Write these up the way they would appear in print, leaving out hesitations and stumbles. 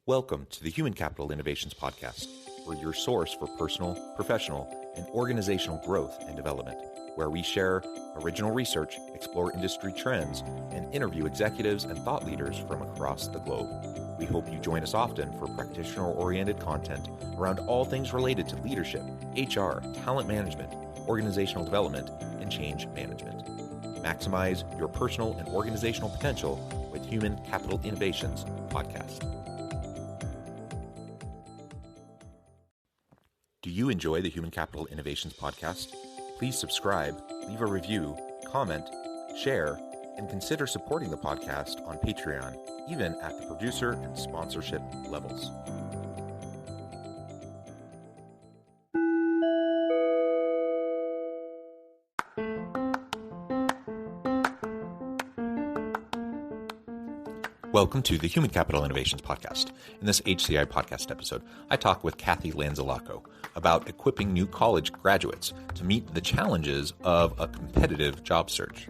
Welcome to the Human Capital Innovations Podcast. We're your source for personal, professional, and organizational growth and development, where we share original research, explore industry trends, and interview executives and thought leaders from across the globe. We hope you join us often for practitioner-oriented content around all things related to leadership, HR, talent management, organizational development, and change management. Maximize your personal and organizational potential with Human Capital Innovations Podcast. Do you enjoy the Human Capital Innovations Podcast? Please subscribe, leave a review, comment, share, and consider supporting the podcast on Patreon, even at the producer and sponsorship levels. Welcome to the Human Capital Innovations Podcast. In this HCI Podcast episode, I talk with Kathy Lanzalaco about equipping new college graduates to meet the challenges of a competitive job search.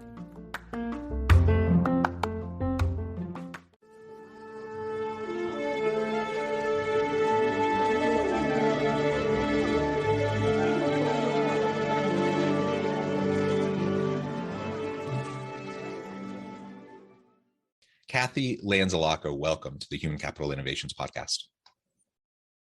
Kathy Lanzalaco, welcome to the Human Capital Innovations Podcast.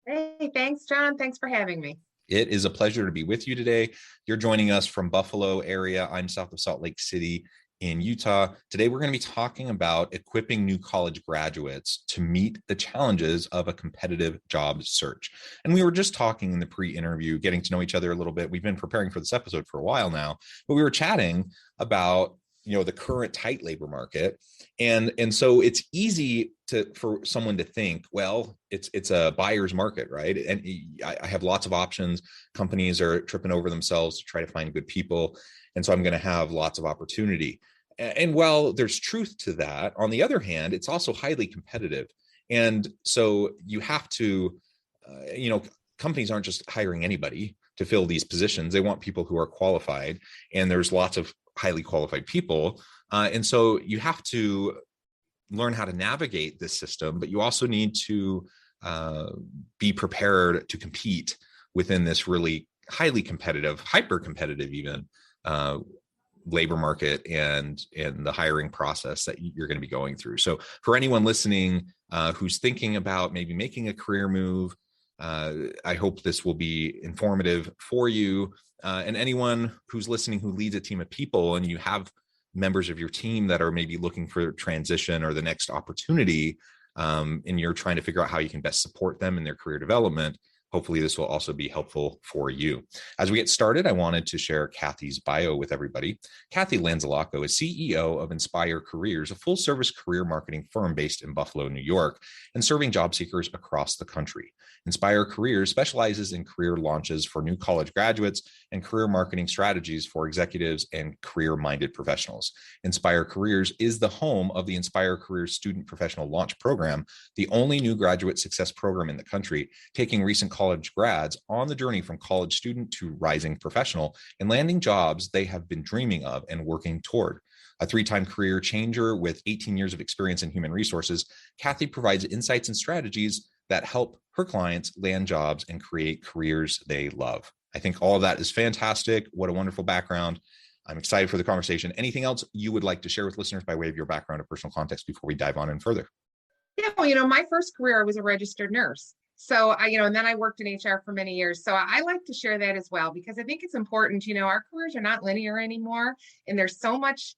Hey, thanks, John. Thanks for having me. It is a pleasure to be with you today. You're joining us from Buffalo area. I'm south of Salt Lake City in Utah. Today, we're going to be talking about equipping new college graduates to meet the challenges of a competitive job search. And we were just talking in the pre-interview, getting to know each other a little bit. We've been preparing for this episode for a while now, but we were chatting about the current tight labor market. And so it's easy for someone to think, well, it's a buyer's market, right? And I have lots of options. Companies are tripping over themselves to try to find good people. And so I'm going to have lots of opportunity. And while there's truth to that, on the other hand, it's also highly competitive. And so you have to, companies aren't just hiring anybody to fill these positions. They want people who are qualified, and there's lots of highly qualified people. And so you have to learn how to navigate this system, but you also need to be prepared to compete within this really highly competitive, hyper competitive even labor market and the hiring process that you're going to be going through. So for anyone listening who's thinking about maybe making a career move, I hope this will be informative for you. And anyone who's listening who leads a team of people and you have members of your team that are maybe looking for transition or the next opportunity, and you're trying to figure out how you can best support them in their career development, hopefully this will also be helpful for you. As we get started, I wanted to share Kathy's bio with everybody. Kathy Lanzalaco is CEO of SPHR Careers, a full-service career marketing firm based in Buffalo, New York, and serving job seekers across the country. SPHR Careers specializes in career launches for new college graduates and career marketing strategies for executives and career-minded professionals. SPHR Careers is the home of the SPHR Careers Student Professional Launch Program, the only new graduate success program in the country, taking recent college grads on the journey from college student to rising professional and landing jobs they have been dreaming of and working toward. A three-time career changer with 18 years of experience in human resources, Kathy provides insights and strategies that help her clients land jobs and create careers they love. I think all of that is fantastic. What a wonderful background. I'm excited for the conversation. Anything else you would like to share with listeners by way of your background or personal context before we dive on in further? Yeah, well, my first career, I was a registered nurse. So, and then I worked in HR for many years. So I like to share that as well, because I think it's important, our careers are not linear anymore. And there's so much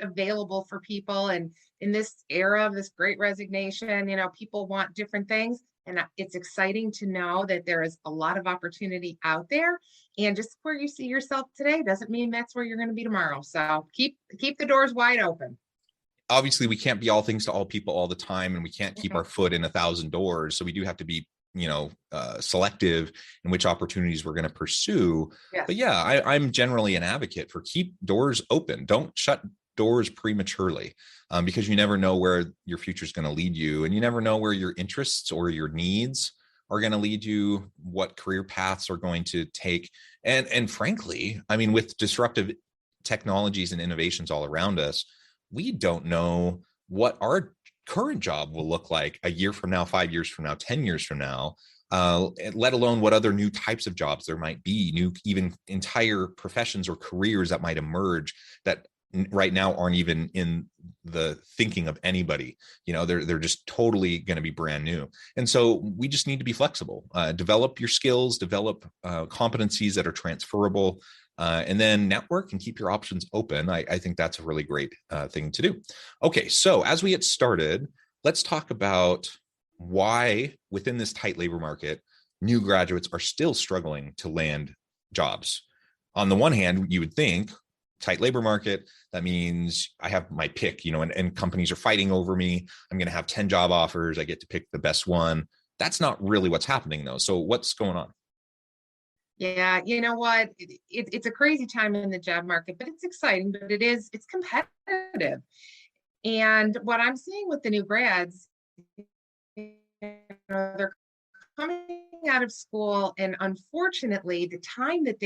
available for people. And in this era of this great resignation, people want different things. And it's exciting to know that there is a lot of opportunity out there. And just where you see yourself today doesn't mean that's where you're going to be tomorrow. So keep the doors wide open. Obviously, we can't be all things to all people all the time, and we can't keep our foot in 1,000 doors. So we do have to be, selective in which opportunities we're going to pursue. Yes. But yeah, I'm generally an advocate for keep doors open. Don't shut doors prematurely, because you never know where your future is going to lead you, and you never know where your interests or your needs are going to lead you, what career paths are going to take. And frankly, with disruptive technologies and innovations all around us, we don't know what our current job will look like a year from now, 5 years from now, 10 years from now, let alone what other new types of jobs there might be, new, even entire professions or careers that might emerge that right now aren't even in the thinking of anybody. They're just totally going to be brand new. And so we just need to be flexible, develop your skills, develop competencies that are transferable, and then network and keep your options open. I think that's a really great thing to do. Okay, so as we get started, let's talk about why within this tight labor market, new graduates are still struggling to land jobs. On the one hand, you would think tight labor market, that means I have my pick, and companies are fighting over me. I'm going to have 10 job offers. I get to pick the best one. That's not really what's happening though. So what's going on? Yeah, you know what? It's a crazy time in the job market, but it's exciting, but it's competitive. And what I'm seeing with the new grads, they're coming out of school, and unfortunately, the time that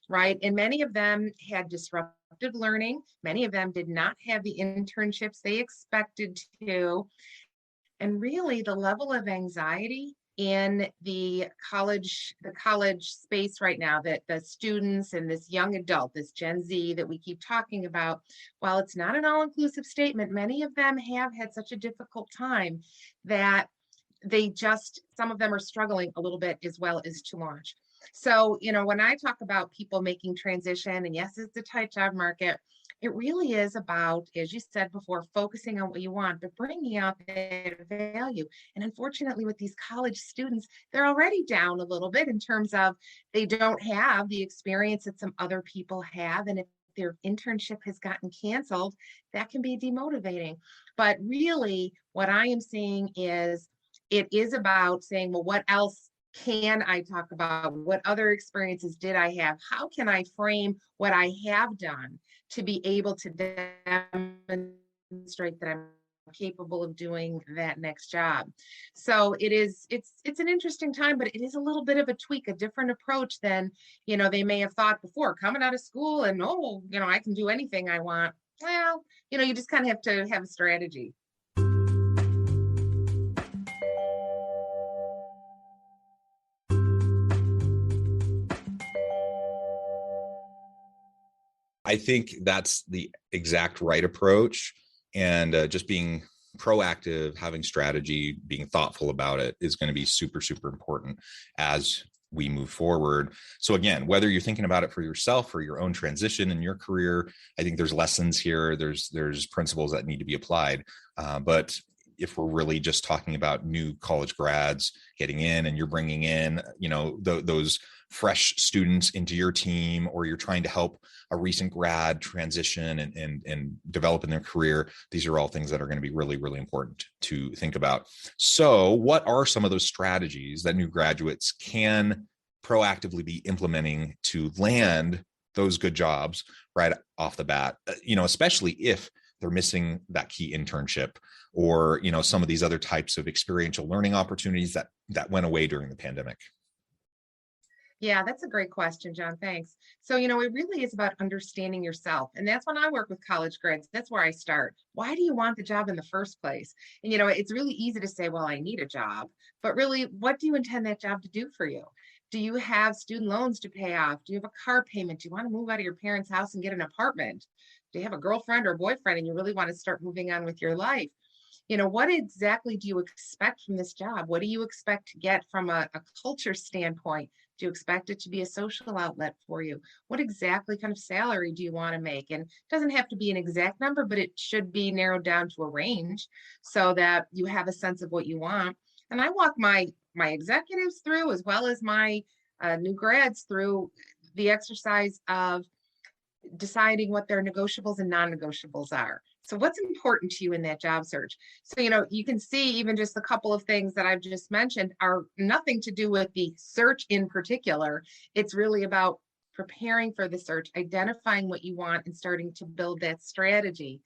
right, and many of them had disrupted learning. Many of them did not have the internships they expected to. And really, the level of anxiety in the college space right now, that the students and this young adult, this Gen Z that we keep talking about, while it's not an all-inclusive statement, many of them have had such a difficult time that some of them are struggling a little bit as well as to launch. So, when I talk about people making transition, and yes, it's a tight job market, it really is about, as you said before, focusing on what you want, but bringing out that value. And unfortunately, with these college students, they're already down a little bit in terms of they don't have the experience that some other people have. And if their internship has gotten canceled, that can be demotivating. But really, what I am seeing is it is about saying, well, what else can I talk about? What other experiences did I have? How can I frame what I have done to be able to demonstrate that I'm capable of doing that next job? So it's an interesting time, but it is a little bit of a tweak, a different approach than, they may have thought before, coming out of school and, I can do anything I want. Well, you just kind of have to have a strategy. I think that's the exact right approach. And just being proactive, having strategy, being thoughtful about it is going to be super, super important as we move forward. So again, whether you're thinking about it for yourself or your own transition in your career, I think there's lessons here. There's principles that need to be applied. But if we're really just talking about new college grads getting in, and you're bringing in, those fresh students into your team, or you're trying to help a recent grad transition and develop in their career, these are all things that are going to be really, really important to think about. So what are some of those strategies that new graduates can proactively be implementing to land those good jobs right off the bat, especially if they're missing that key internship, or some of these other types of experiential learning opportunities that went away during the pandemic? Yeah, that's a great question, John. Thanks. So, it really is about understanding yourself. And that's when I work with college grads. That's where I start. Why do you want the job in the first place? And, it's really easy to say, well, I need a job. But really, what do you intend that job to do for you? Do you have student loans to pay off? Do you have a car payment? Do you want to move out of your parents' house and get an apartment? Do you have a girlfriend or a boyfriend and you really want to start moving on with your life? What exactly do you expect from this job? What do you expect to get from a culture standpoint? Do you expect it to be a social outlet for you? What exactly kind of salary do you want to make? And it doesn't have to be an exact number, but it should be narrowed down to a range so that you have a sense of what you want. And I walk my executives through, as well as my new grads through, the exercise of deciding what their negotiables and non-negotiables are. So what's important to you in that job search? So, you can see even just a couple of things that I've just mentioned are nothing to do with the search in particular. It's really about preparing for the search, identifying what you want, and starting to build that strategy.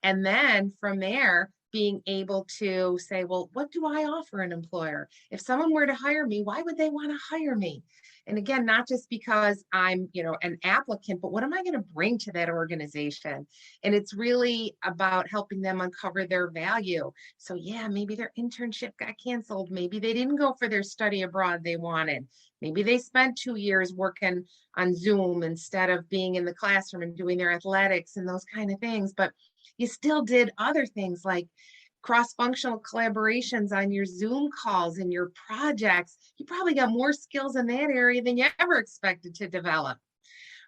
And then from there, being able to say, well, what do I offer an employer? If someone were to hire me, why would they want to hire me? And again, not just because I'm, an applicant, but what am I going to bring to that organization? And it's really about helping them uncover their value. So yeah, maybe their internship got canceled. Maybe they didn't go for their study abroad they wanted. Maybe they spent 2 years working on Zoom instead of being in the classroom and doing their athletics and those kind of things. But you still did other things like cross-functional collaborations on your Zoom calls and your projects. You probably got more skills in that area than you ever expected to develop,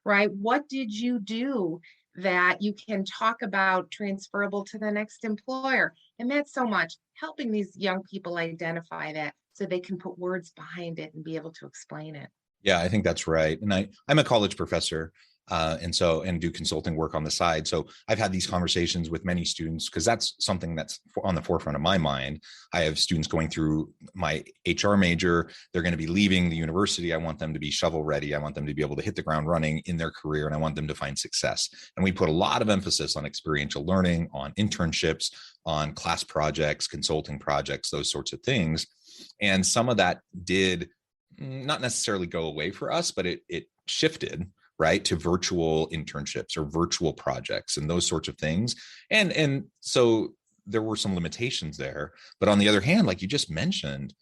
right? What did you do that you can talk about transferable to the next employer? And that's so much helping these young people identify that so they can put words behind it and be able to explain it. Yeah, I think that's right. And I'm a college professor. And do consulting work on the side. So I've had these conversations with many students because that's something that's on the forefront of my mind. I have students going through my HR major. They're going to be leaving the university. I want them to be shovel ready. I want them to be able to hit the ground running in their career, and I want them to find success. And we put a lot of emphasis on experiential learning, on internships, on class projects, consulting projects, those sorts of things. And some of that did not necessarily go away for us, but it shifted, right, to virtual internships or virtual projects and those sorts of things. And so there were some limitations there. But on the other hand, like you just mentioned,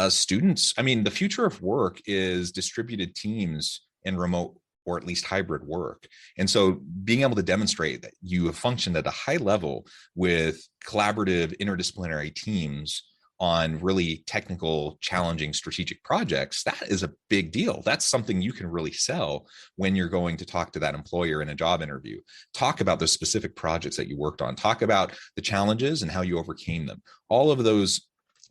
students, I mean, the future of work is distributed teams and remote or at least hybrid work. And so being able to demonstrate that you have functioned at a high level with collaborative interdisciplinary teams on really technical, challenging strategic projects, that is a big deal. That's something you can really sell when you're going to talk to that employer in a job interview. Talk about those specific projects that you worked on. Talk about the challenges and how you overcame them. All of those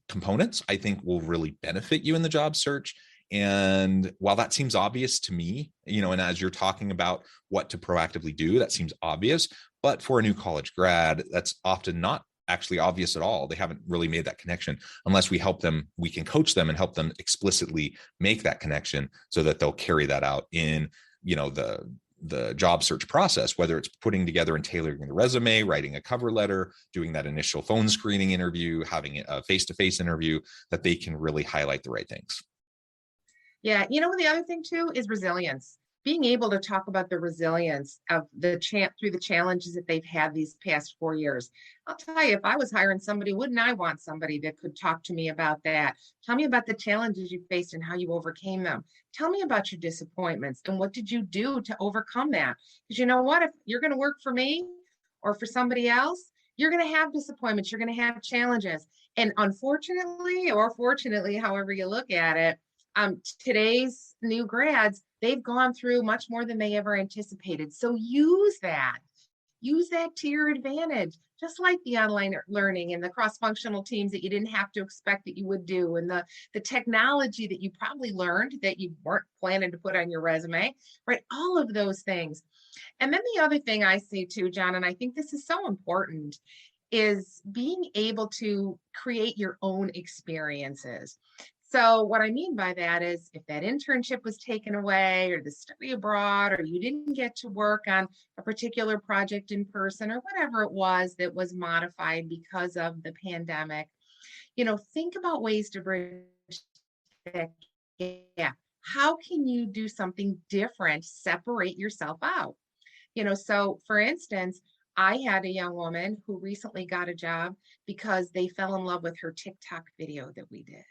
components, I think, will really benefit you in the job search. And while that seems obvious to me, and as you're talking about what to proactively do, that seems obvious. But for a new college grad, that's often not actually obvious at all. They haven't really made that connection unless we help them. We can coach them and help them explicitly make that connection so that they'll carry that out in, the job search process, whether it's putting together and tailoring the resume, writing a cover letter, doing that initial phone screening interview, having a face-to-face interview, that they can really highlight the right things. Yeah. The other thing too is resilience. Being able to talk about the resilience of through the challenges that they've had these past 4 years. I'll tell you, if I was hiring somebody, wouldn't I want somebody that could talk to me about that? Tell me about the challenges you faced and how you overcame them. Tell me about your disappointments and what did you do to overcome that? Because you know what, if you're going to work for me or for somebody else, you're going to have disappointments. You're going to have challenges. And unfortunately, or fortunately, however you look at it, today's new grads, they've gone through much more than they ever anticipated. So use that to your advantage, just like the online learning and the cross-functional teams that you didn't have to expect that you would do, and the technology that you probably learned that you weren't planning to put on your resume, right? All of those things. And then the other thing I see too, John, and I think this is so important, is being able to create your own experiences. So what I mean by that is if that internship was taken away or the study abroad, or you didn't get to work on a particular project in person or whatever it was that was modified because of the pandemic, think about ways to bridge that gap. How can you do something different, separate yourself out? So for instance, I had a young woman who recently got a job because they fell in love with her TikTok video that we did.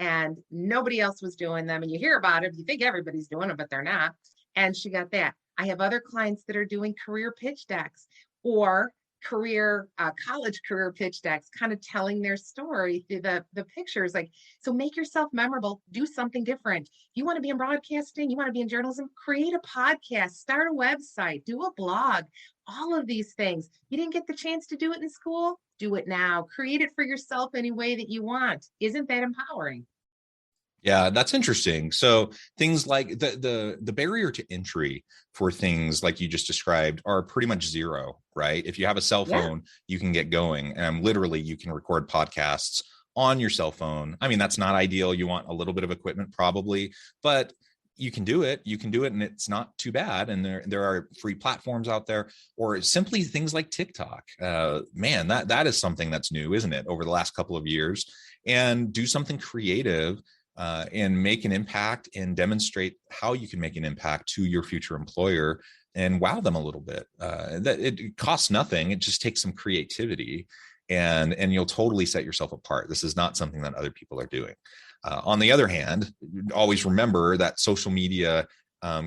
And nobody else was doing them. And you hear about it, you think everybody's doing them, but they're not. And she got that. I have other clients that are doing career pitch decks or college career pitch decks, kind of telling their story through the pictures. So make yourself memorable, do something different. You want to be in broadcasting, you want to be in journalism, create a podcast, start a website, do a blog, all of these things. You didn't get the chance to do it in school? Do it now. Create it for yourself any way that you want. Isn't that empowering? Yeah, that's interesting. So things like the barrier to entry for things like you just described are pretty much zero, right? If you have a cell phone, you can get going. And literally you can record podcasts on your cell phone. I mean, that's not ideal. You want a little bit of equipment probably, but you can do it. You can do it, and it's not too bad. And there are free platforms out there, or simply things like TikTok. Man, that is something that's new, isn't it? Over the last couple of years, and do something creative and make an impact and demonstrate how you can make an impact to your future employer and wow them a little bit. That it costs nothing. It just takes some creativity, and you'll totally set yourself apart. This is not something that other people are doing. On the other hand, always remember that social media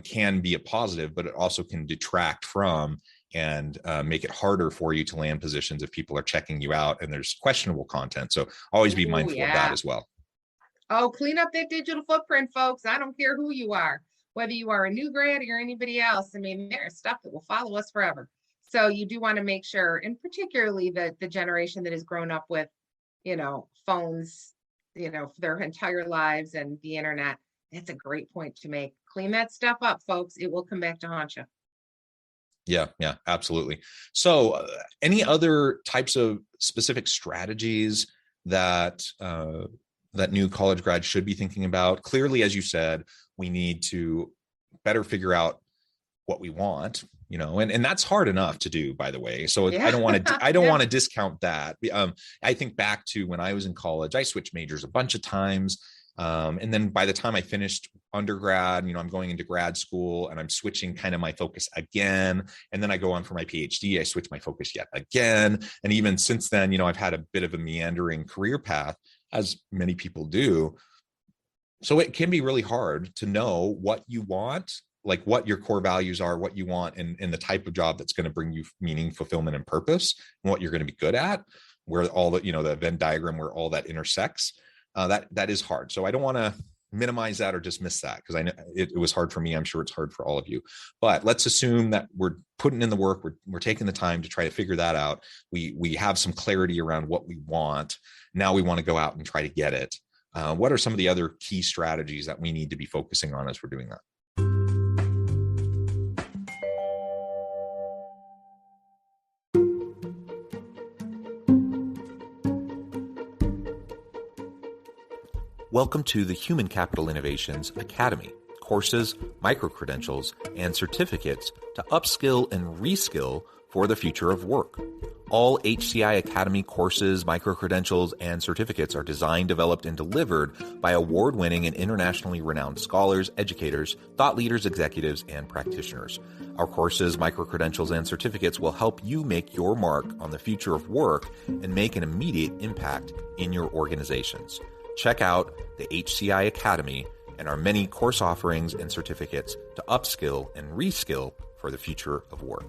can be a positive, but it also can detract from and make it harder for you to land positions if people are checking you out and there's questionable content. So always be mindful of that as well. Oh, clean up that digital footprint, folks. I don't care who you are, whether you are a new grad or anybody else. I mean, there's stuff that will follow us forever. So you do want to make sure, and particularly the generation that has grown up with, phones, for their entire lives and the internet. That's a great point to make. Clean that stuff up, folks. It will come back to haunt you. Yeah, absolutely. So any other types of specific strategies that that new college grads should be thinking about? Clearly, as you said, we need to better figure out what we want, and that's hard enough to do, by the way. So yeah. I don't want to discount that. I think back to when I was in college, I switched majors a bunch of times. And then by the time I finished undergrad, I'm going into grad school and I'm switching kind of my focus again. And then I go on for my PhD, I switch my focus yet again. And even since then, I've had a bit of a meandering career path, as many people do. So it can be really hard to know what you want, like what your core values are, what you want, and the type of job that's going to bring you meaning, fulfillment, and purpose, and what you're going to be good at, where all the, the Venn diagram where all that intersects. That is hard. So I don't want to minimize that or dismiss that, because I know it was hard for me. I'm sure it's hard for all of you, but let's assume that we're putting in the work. We're taking the time to try to figure that out. We have some clarity around what we want. Now we want to go out and try to get it. What are some of the other key strategies that we need to be focusing on as we're doing that? Welcome to the Human Capital Innovations Academy. Courses, micro-credentials, and certificates to upskill and reskill for the future of work. All HCI Academy courses, micro-credentials, and certificates are designed, developed, and delivered by award-winning and internationally renowned scholars, educators, thought leaders, executives, and practitioners. Our courses, micro-credentials, and certificates will help you make your mark on the future of work and make an immediate impact in your organizations. Check out the HCI Academy and our many course offerings and certificates to upskill and reskill for the future of work.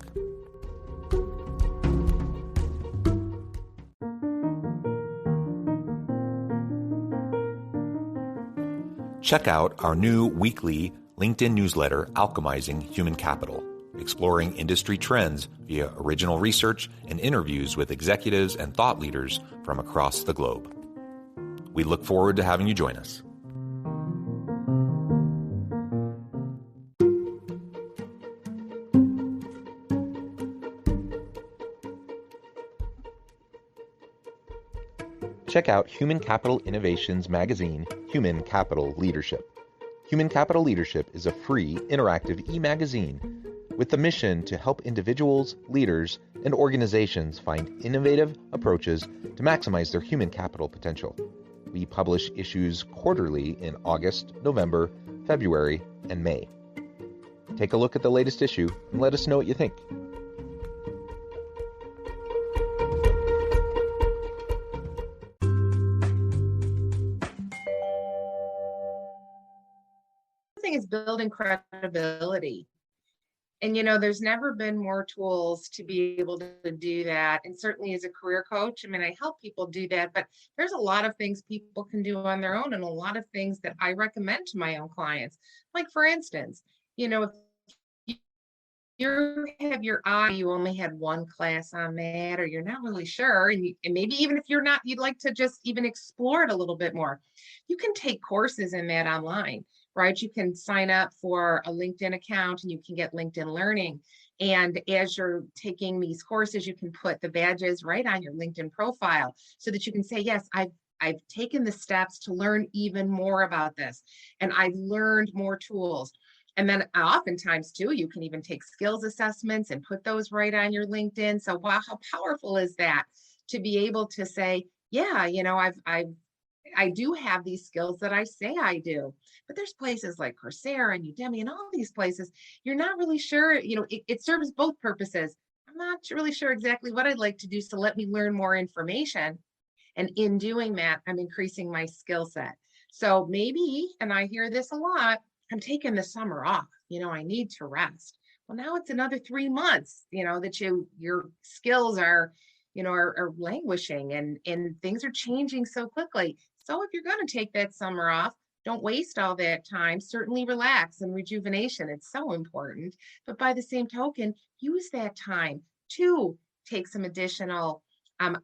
Check out our new weekly LinkedIn newsletter, Alchemizing Human Capital, exploring industry trends via original research and interviews with executives and thought leaders from across the globe. We look forward to having you join us. Check out Human Capital Innovations magazine, Human Capital Leadership. Human Capital Leadership is a free, interactive e-magazine with the mission to help individuals, leaders, and organizations find innovative approaches to maximize their human capital potential. We publish issues quarterly in August, November, February, and May. Take a look at the latest issue and let us know what you think. The thing is building credibility. And, there's never been more tools to be able to do that. And certainly as a career coach, I help people do that, but there's a lot of things people can do on their own and a lot of things that I recommend to my own clients. Like, for instance, if you have your eye, you only had one class on that, or you're not really sure, and maybe even if you're not, you'd like to just even explore it a little bit more, you can take courses in that online. Right? You can sign up for a LinkedIn account and you can get LinkedIn Learning. And as you're taking these courses, you can put the badges right on your LinkedIn profile so that you can say, yes, I've I've taken the steps to learn even more about this, and I've learned more tools. And then oftentimes too, you can even take skills assessments and put those right on your LinkedIn. So wow, how powerful is that to be able to say, yeah, I do have these skills that I say I do. But there's places like Coursera and Udemy and all these places, you're not really sure, it serves both purposes. I'm not really sure exactly what I'd like to do, so let me learn more information. And in doing that, I'm increasing my skill set. So maybe, and I hear this a lot, I'm taking the summer off. I need to rest. Well, now it's another 3 months, that your skills are languishing and things are changing so quickly. So if you're going to take that summer off, don't waste all that time. Certainly relax, and rejuvenation. It's so important. But by the same token, use that time to take some additional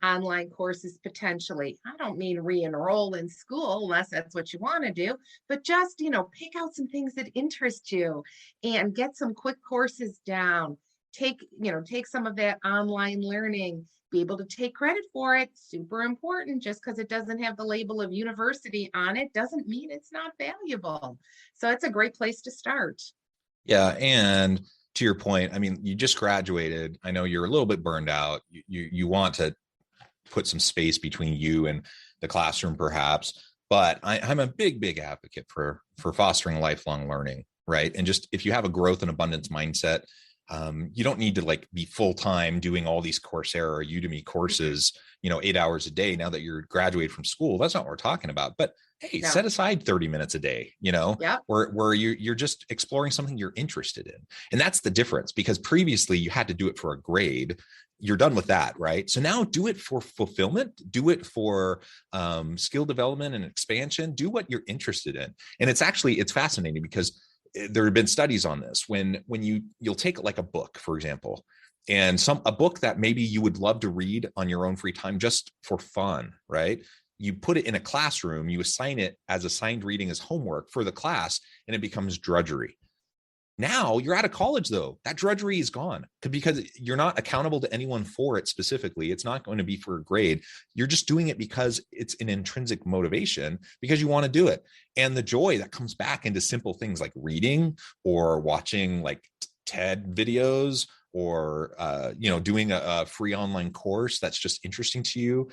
online courses potentially. I don't mean re-enroll in school unless that's what you want to do, but just, pick out some things that interest you and get some quick courses down. Take some of that online learning, be able to take credit for it. Super important. Just because it doesn't have the label of university on it doesn't mean it's not valuable. So it's a great place to start. Yeah. And to your point, I mean, you just graduated. I know you're a little bit burned out. You want to put some space between you and the classroom, perhaps. But I'm a big advocate for fostering lifelong learning, right? And just if you have a growth and abundance mindset, you don't need to be full-time doing all these Coursera or Udemy courses, 8 hours a day. Now that you're graduated from school, that's not what we're talking about. But hey, set aside 30 minutes a day, where you're just exploring something you're interested in. And that's the difference, because previously you had to do it for a grade. You're done with that, right? So now do it for fulfillment, do it for skill development and expansion, do what you're interested in. And it's fascinating because there have been studies on this. When you'll take a book, for example, and a book that maybe you would love to read on your own free time just for fun, right? You put it in a classroom, you assign it as assigned reading as homework for the class, and it becomes drudgery. Now you're out of college, though. That drudgery is gone because you're not accountable to anyone for it specifically. It's not going to be for a grade. You're just doing it because it's an intrinsic motivation, because you want to do it. And the joy that comes back into simple things like reading or watching TED videos or, doing a free online course that's just interesting to you.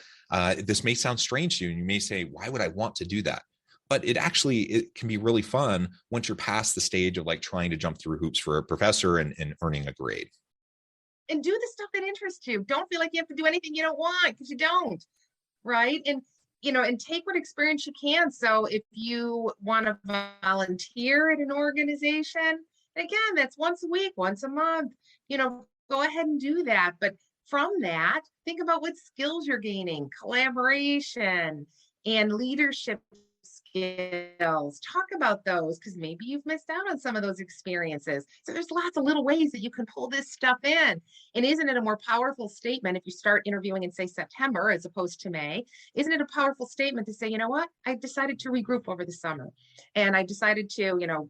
This may sound strange to you, and you may say, why would I want to do that? But it can be really fun once you're past the stage of trying to jump through hoops for a professor and earning a grade. And do the stuff that interests you. Don't feel like you have to do anything you don't want, because you don't, right? And take what experience you can. So if you want to volunteer at an organization, again, that's once a week, once a month, go ahead and do that. But from that, think about what skills you're gaining, collaboration and leadership skills. Talk about those, because maybe you've missed out on some of those experiences. So there's lots of little ways that you can pull this stuff in. And isn't it a more powerful statement if you start interviewing in, say, September as opposed to May? Isn't it a powerful statement to say, you know what, I decided to regroup over the summer, and I decided to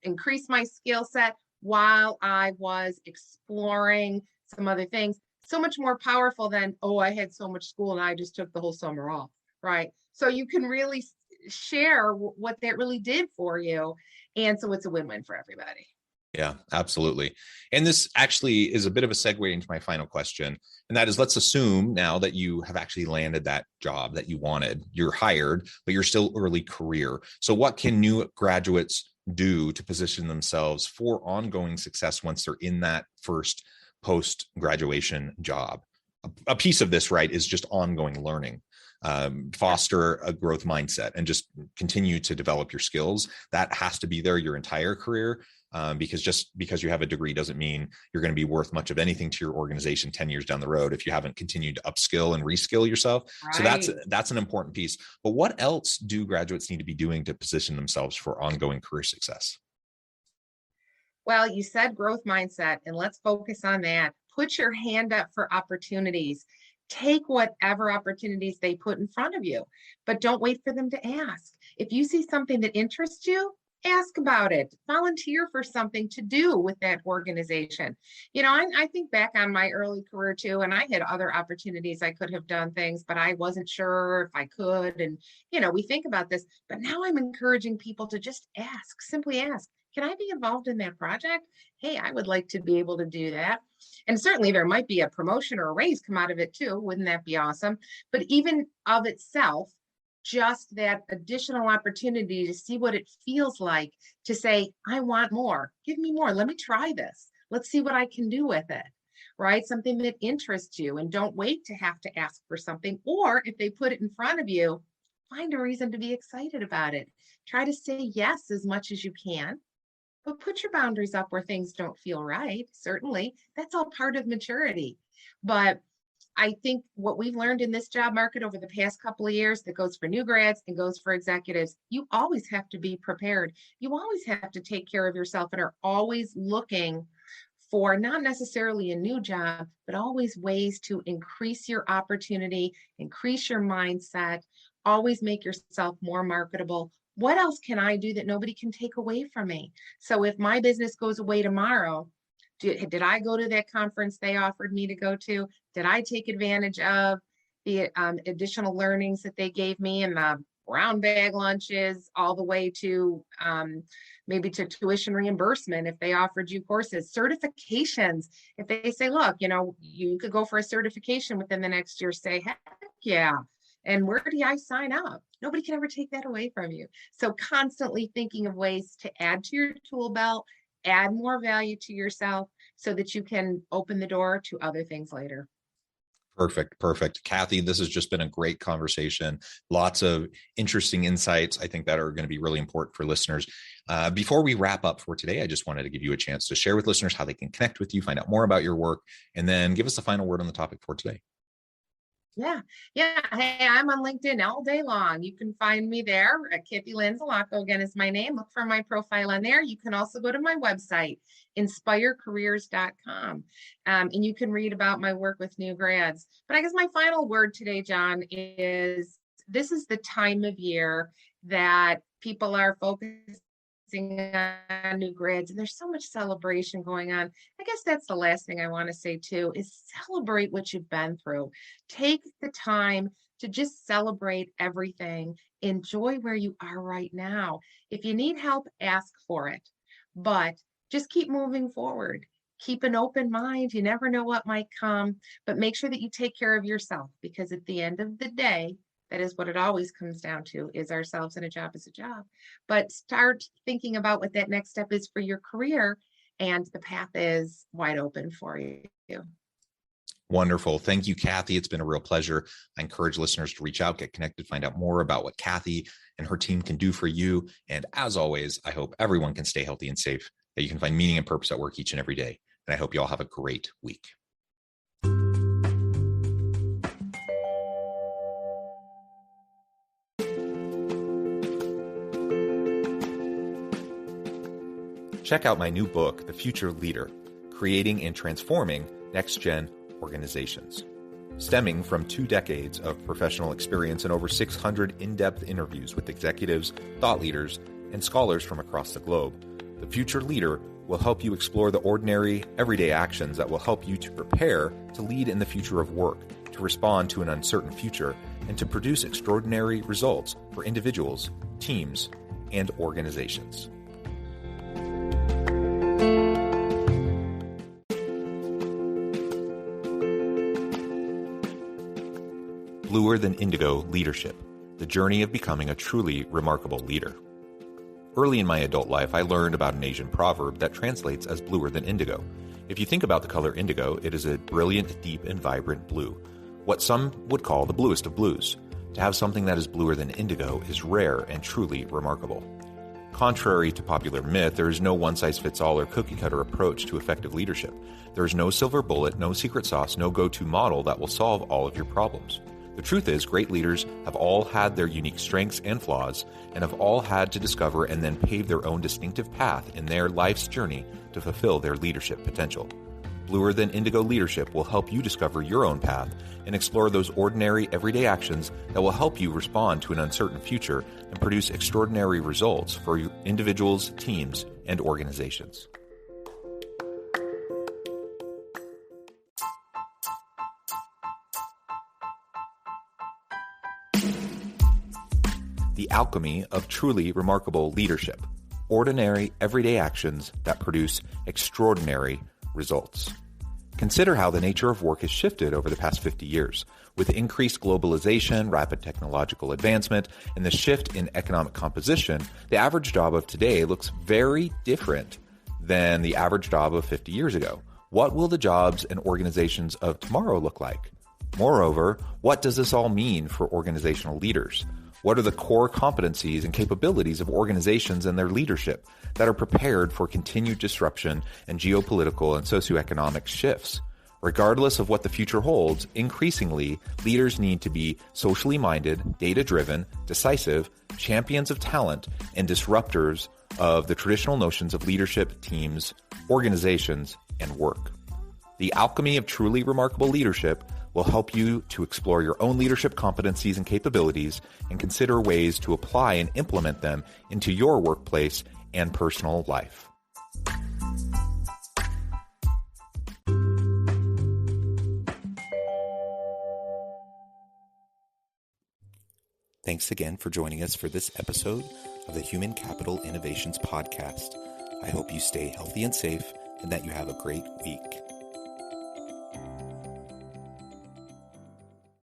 increase my skill set while I was exploring some other things? So much more powerful than, oh, I had so much school and I just took the whole summer off, right? So you can really share what that really did for you. And so it's a win-win for everybody. Yeah, absolutely. And this actually is a bit of a segue into my final question. And that is, let's assume now that you have actually landed that job that you wanted, you're hired, but you're still early career. So what can new graduates do to position themselves for ongoing success once they're in that first post-graduation job? A piece of this, right, is just ongoing learning. Foster a growth mindset and just continue to develop your skills. That has to be there your entire career, because just because you have a degree doesn't mean you're going to be worth much of anything to your organization 10 years down the road if you haven't continued to upskill and reskill yourself. Right. So that's an important piece. But what else do graduates need to be doing to position themselves for ongoing career success? Well, you said growth mindset, and let's focus on that. Put your hand up for opportunities. Take whatever opportunities they put in front of you, but don't wait for them to ask. If you see something that interests you, Ask about it, volunteer for something to do with that organization. I think back on my early career too, and I had other opportunities. I could have done things, but I wasn't sure if I could. And, we think about this, but now I'm encouraging people to just ask, simply ask, can I be involved in that project? Hey, I would like to be able to do that. And certainly there might be a promotion or a raise come out of it too. Wouldn't that be awesome? But even of itself, just that additional opportunity to see what it feels like to say, I want more, give me more, let me try this. Let's see what I can do with it, right? Something that interests you, and don't wait to have to ask for something. Or if they put it in front of you, find a reason to be excited about it. Try to say yes as much as you can, but put your boundaries up where things don't feel right. Certainly, that's all part of maturity. But I think what we've learned in this job market over the past couple of years, that goes for new grads and goes for executives, you always have to be prepared. You always have to take care of yourself and are always looking for not necessarily a new job, but always ways to increase your opportunity, increase your mindset, always make yourself more marketable. What else can I do that nobody can take away from me? So if my business goes away tomorrow, did I go to that conference they offered me to go to? Did I take advantage of the additional learnings that they gave me, and the brown bag lunches, all the way to maybe to tuition reimbursement if they offered you courses, certifications? If they say, look, you could go for a certification within the next year, say, heck yeah. And where do I sign up? Nobody can ever take that away from you. So constantly thinking of ways to add to your tool belt, add more value to yourself so that you can open the door to other things later. Perfect. Kathy, this has just been a great conversation. Lots of interesting insights, I think, that are going to be really important for listeners. Before we wrap up for today, I just wanted to give you a chance to share with listeners how they can connect with you, find out more about your work, and then give us a final word on the topic for today. Yeah. Hey, I'm on LinkedIn all day long. You can find me there. Kathy Lanzalaco, again, is my name. Look for my profile on there. You can also go to my website, inspirecareers.com, and you can read about my work with new grads. But I guess my final word today, John, is this is the time of year that people are focusing on new grads, and there's so much celebration going on. I guess that's the last thing I want to say too, is celebrate what you've been through. Take the time to just celebrate everything. Enjoy where you are right now. If you need help, ask for it, but just keep moving forward. Keep an open mind. You never know what might come, but make sure that you take care of yourself, because at the end of the day, that is what it always comes down to, is ourselves, and a job is a job. But start thinking about what that next step is for your career, and the path is wide open for you. Wonderful. Thank you, Kathy. It's been a real pleasure. I encourage listeners to reach out, get connected, find out more about what Kathy and her team can do for you. And as always, I hope everyone can stay healthy and safe, that you can find meaning and purpose at work each and every day. And I hope you all have a great week. Check out my new book, The Future Leader, Creating and Transforming Next-Gen Organizations. Stemming from 2 decades of professional experience and over 600 in-depth interviews with executives, thought leaders, and scholars from across the globe, The Future Leader will help you explore the ordinary, everyday actions that will help you to prepare to lead in the future of work, to respond to an uncertain future, and to produce extraordinary results for individuals, teams, and organizations. Bluer Than Indigo Leadership, the journey of becoming a truly remarkable leader. Early in my adult life, I learned about an Asian proverb that translates as bluer than indigo. If you think about the color indigo, it is a brilliant, deep, and vibrant blue, what some would call the bluest of blues. To have something that is bluer than indigo is rare and truly remarkable. Contrary to popular myth, there is no one-size-fits-all or cookie-cutter approach to effective leadership. There is no silver bullet, no secret sauce, no go-to model that will solve all of your problems. The truth is, great leaders have all had their unique strengths and flaws, and have all had to discover and then pave their own distinctive path in their life's journey to fulfill their leadership potential. Bluer Than Indigo Leadership will help you discover your own path and explore those ordinary, everyday actions that will help you respond to an uncertain future and produce extraordinary results for individuals, teams, and organizations. The alchemy of truly remarkable leadership. Ordinary, everyday actions that produce extraordinary results. Consider how the nature of work has shifted over the past 50 years. With increased globalization, rapid technological advancement, and the shift in economic composition, the average job of today looks very different than the average job of 50 years ago. What will the jobs and organizations of tomorrow look like? Moreover, what does this all mean for organizational leaders? What are the core competencies and capabilities of organizations and their leadership that are prepared for continued disruption and geopolitical and socioeconomic shifts? Regardless of what the future holds, increasingly, leaders need to be socially minded, data-driven, decisive, champions of talent, and disruptors of the traditional notions of leadership, teams, organizations, and work. The alchemy of truly remarkable leadership will help you to explore your own leadership competencies and capabilities and consider ways to apply and implement them into your workplace and personal life. Thanks again for joining us for this episode of the Human Capital Innovations Podcast. I hope you stay healthy and safe and that you have a great week.